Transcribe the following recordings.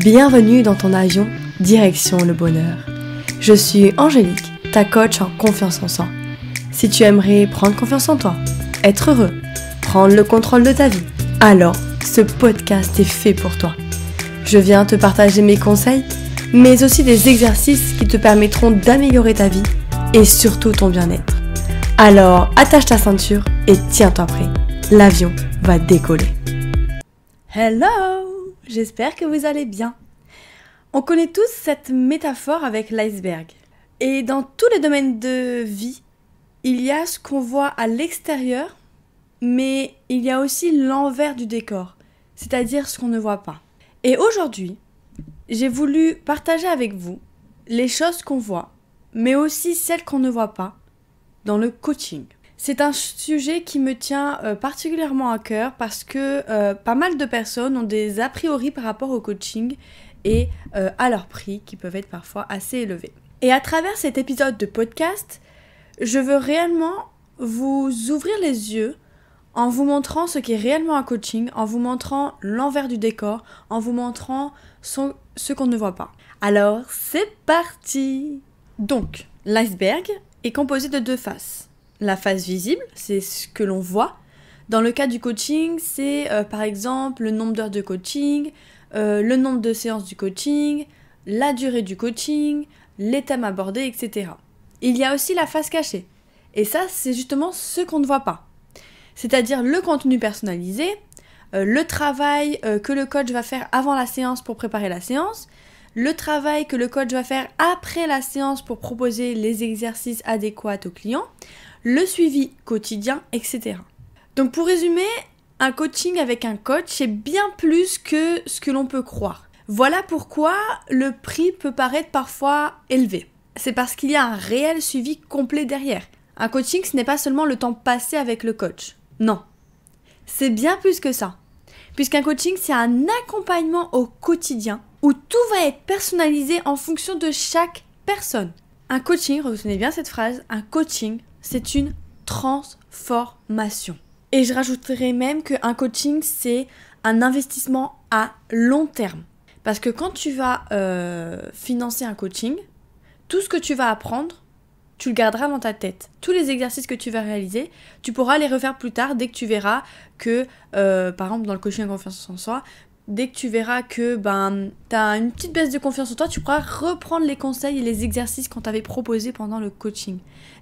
Bienvenue dans ton avion, direction le bonheur. Je suis Angélique, ta coach en confiance en soi. Si tu aimerais prendre confiance en toi, être heureux, prendre le contrôle de ta vie, alors ce podcast est fait pour toi. Je viens te partager mes conseils, mais aussi des exercices qui te permettront d'améliorer ta vie et surtout ton bien-être. Alors attache ta ceinture et tiens-toi prêt, l'avion va décoller. Hello! J'espère que vous allez bien. On connaît tous cette métaphore avec l'iceberg. Et dans tous les domaines de vie, il y a ce qu'on voit à l'extérieur, mais il y a aussi l'envers du décor, c'est-à-dire ce qu'on ne voit pas. Et aujourd'hui, j'ai voulu partager avec vous les choses qu'on voit, mais aussi celles qu'on ne voit pas dans le coaching. C'est un sujet qui me tient particulièrement à cœur parce que pas mal de personnes ont des a priori par rapport au coaching et à leur prix qui peuvent être parfois assez élevés. Et à travers cet épisode de podcast, je veux réellement vous ouvrir les yeux en vous montrant ce qu'est réellement un coaching, en vous montrant l'envers du décor, en vous montrant ce qu'on ne voit pas. Alors, c'est parti! Donc, l'iceberg est composé de deux faces. La face visible, c'est ce que l'on voit. Dans le cas du coaching, c'est par exemple le nombre d'heures de coaching, le nombre de séances du coaching, la durée du coaching, les thèmes abordés, etc. Il y a aussi la face cachée. Et ça, c'est justement ce qu'on ne voit pas. C'est-à-dire le contenu personnalisé, le travail que le coach va faire avant la séance pour préparer la séance, le travail que le coach va faire après la séance pour proposer les exercices adéquats au client, le suivi quotidien, etc. Donc pour résumer, un coaching avec un coach, c'est bien plus que ce que l'on peut croire. Voilà pourquoi le prix peut paraître parfois élevé. C'est parce qu'il y a un réel suivi complet derrière. Un coaching, ce n'est pas seulement le temps passé avec le coach. Non, c'est bien plus que ça. Puisqu'un coaching, c'est un accompagnement au quotidien où tout va être personnalisé en fonction de chaque personne. Un coaching, retenez bien cette phrase, un coaching, c'est une transformation. Et je rajouterais même qu'un coaching, c'est un investissement à long terme. Parce que quand tu vas financer un coaching, tout ce que tu vas apprendre, tu le garderas dans ta tête. Tous les exercices que tu vas réaliser, tu pourras les refaire plus tard dès que tu verras que, par exemple dans le coaching en confiance en soi, dès que tu verras que tu as une petite baisse de confiance en toi, tu pourras reprendre les conseils et les exercices qu'on t'avait proposés pendant le coaching.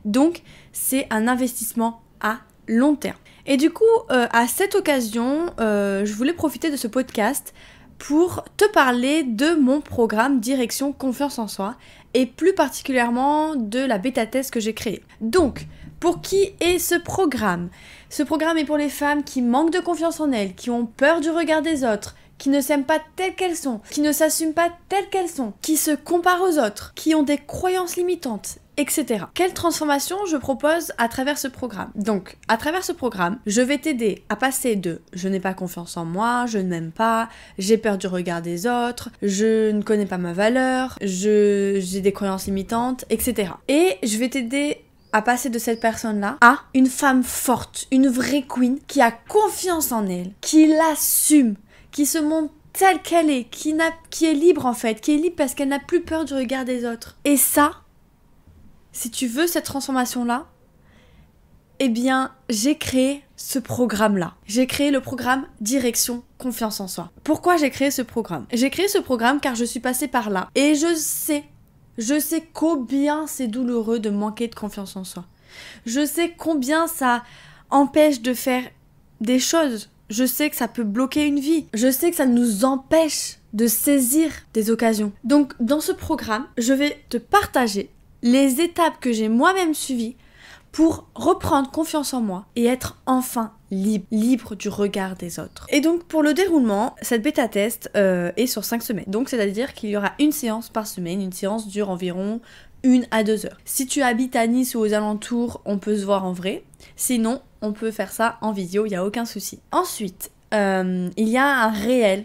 Donc, c'est un investissement à long terme. Et du coup, à cette occasion, je voulais profiter de ce podcast pour te parler de mon programme Direction Confiance en Soi et plus particulièrement de la bêta-test que j'ai créée. Donc, pour qui est ce programme ? Ce programme est pour les femmes qui manquent de confiance en elles, qui ont peur du regard des autres, qui ne s'aiment pas telles qu'elles sont, qui ne s'assument pas telles qu'elles sont, qui se comparent aux autres, qui ont des croyances limitantes, etc. Quelle transformation je propose à travers ce programme ? Donc, à travers ce programme, je vais t'aider à passer de « je n'ai pas confiance en moi, je ne m'aime pas, j'ai peur du regard des autres, je ne connais pas ma valeur, j'ai des croyances limitantes, etc. » Et je vais t'aider à passer de cette personne-là à une femme forte, une vraie queen qui a confiance en elle, qui l'assume, qui se montre telle qu'elle est, qui est libre en fait, qui est libre parce qu'elle n'a plus peur du regard des autres. Et ça, si tu veux cette transformation-là, eh bien, j'ai créé ce programme-là. J'ai créé le programme Direction Confiance en Soi. Pourquoi j'ai créé ce programme ? J'ai créé ce programme car je suis passée par là. Et je sais combien c'est douloureux de manquer de confiance en soi. Je sais combien ça empêche de faire des choses. Je sais que ça peut bloquer une vie. Je sais que ça nous empêche de saisir des occasions. Donc, dans ce programme, je vais te partager les étapes que j'ai moi-même suivies pour reprendre confiance en moi et être enfin libre du regard des autres. Et donc pour le déroulement, cette bêta-test est sur 5 semaines. Donc c'est-à-dire qu'il y aura une séance par semaine. Une séance dure environ 1 à 2 heures. Si tu habites à Nice ou aux alentours, on peut se voir en vrai. Sinon, on peut faire ça en visio, il n'y a aucun souci. Ensuite, il y a un réel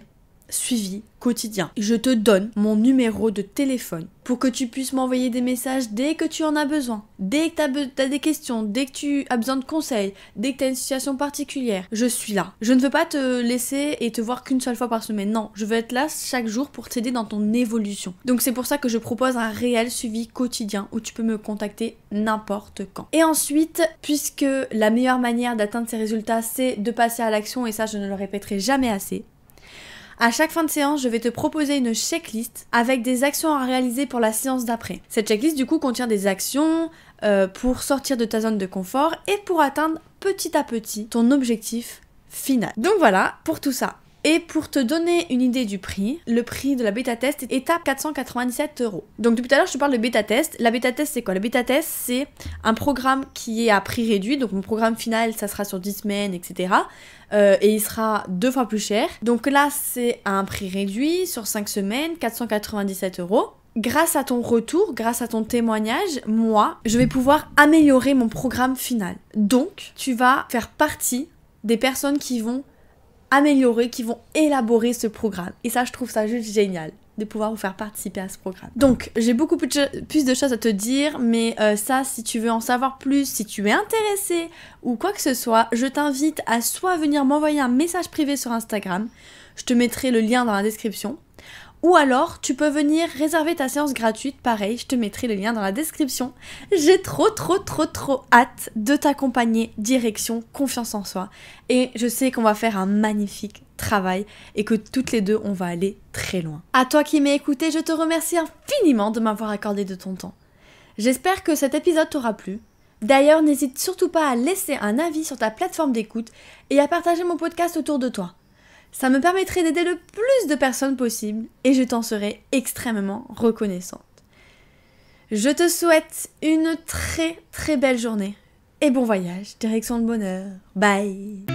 suivi quotidien. Je te donne mon numéro de téléphone pour que tu puisses m'envoyer des messages dès que tu en as besoin. Dès que tu as des questions, dès que tu as besoin de conseils, dès que tu as une situation particulière, je suis là. Je ne veux pas te laisser et te voir qu'une seule fois par semaine. Non, je veux être là chaque jour pour t'aider dans ton évolution. Donc c'est pour ça que je propose un réel suivi quotidien où tu peux me contacter n'importe quand. Et ensuite, puisque la meilleure manière d'atteindre ces résultats, c'est de passer à l'action, et ça je ne le répéterai jamais assez, à chaque fin de séance, je vais te proposer une checklist avec des actions à réaliser pour la séance d'après. Cette checklist du coup contient des actions pour sortir de ta zone de confort et pour atteindre petit à petit ton objectif final. Donc voilà pour tout ça. Et pour te donner une idée du prix, le prix de la bêta-test est à 497 €. Donc depuis tout à l'heure je te parle de bêta-test. La bêta-test c'est quoi? La bêta-test c'est un programme qui est à prix réduit. Donc mon programme final ça sera sur 10 semaines, etc. Et il sera 2 fois plus cher. Donc là c'est à un prix réduit sur 5 semaines, 497 €. Grâce à ton retour, grâce à ton témoignage, moi, je vais pouvoir améliorer mon programme final. Donc tu vas faire partie des personnes qui vont améliorer, qui vont élaborer ce programme. Et ça, je trouve ça juste génial de pouvoir vous faire participer à ce programme. Donc, j'ai beaucoup plus de choses à te dire, mais ça, si tu veux en savoir plus, si tu es intéressé ou quoi que ce soit, je t'invite à soit venir m'envoyer un message privé sur Instagram, je te mettrai le lien dans la description, ou alors, tu peux venir réserver ta séance gratuite, pareil, je te mettrai le lien dans la description. J'ai trop hâte de t'accompagner direction confiance en soi. Et je sais qu'on va faire un magnifique travail et que toutes les deux, on va aller très loin. À toi qui m'as écouté, je te remercie infiniment de m'avoir accordé de ton temps. J'espère que cet épisode t'aura plu. D'ailleurs, n'hésite surtout pas à laisser un avis sur ta plateforme d'écoute et à partager mon podcast autour de toi. Ça me permettrait d'aider le plus de personnes possible et je t'en serai extrêmement reconnaissante. Je te souhaite une très belle journée et bon voyage, direction le bonheur. Bye!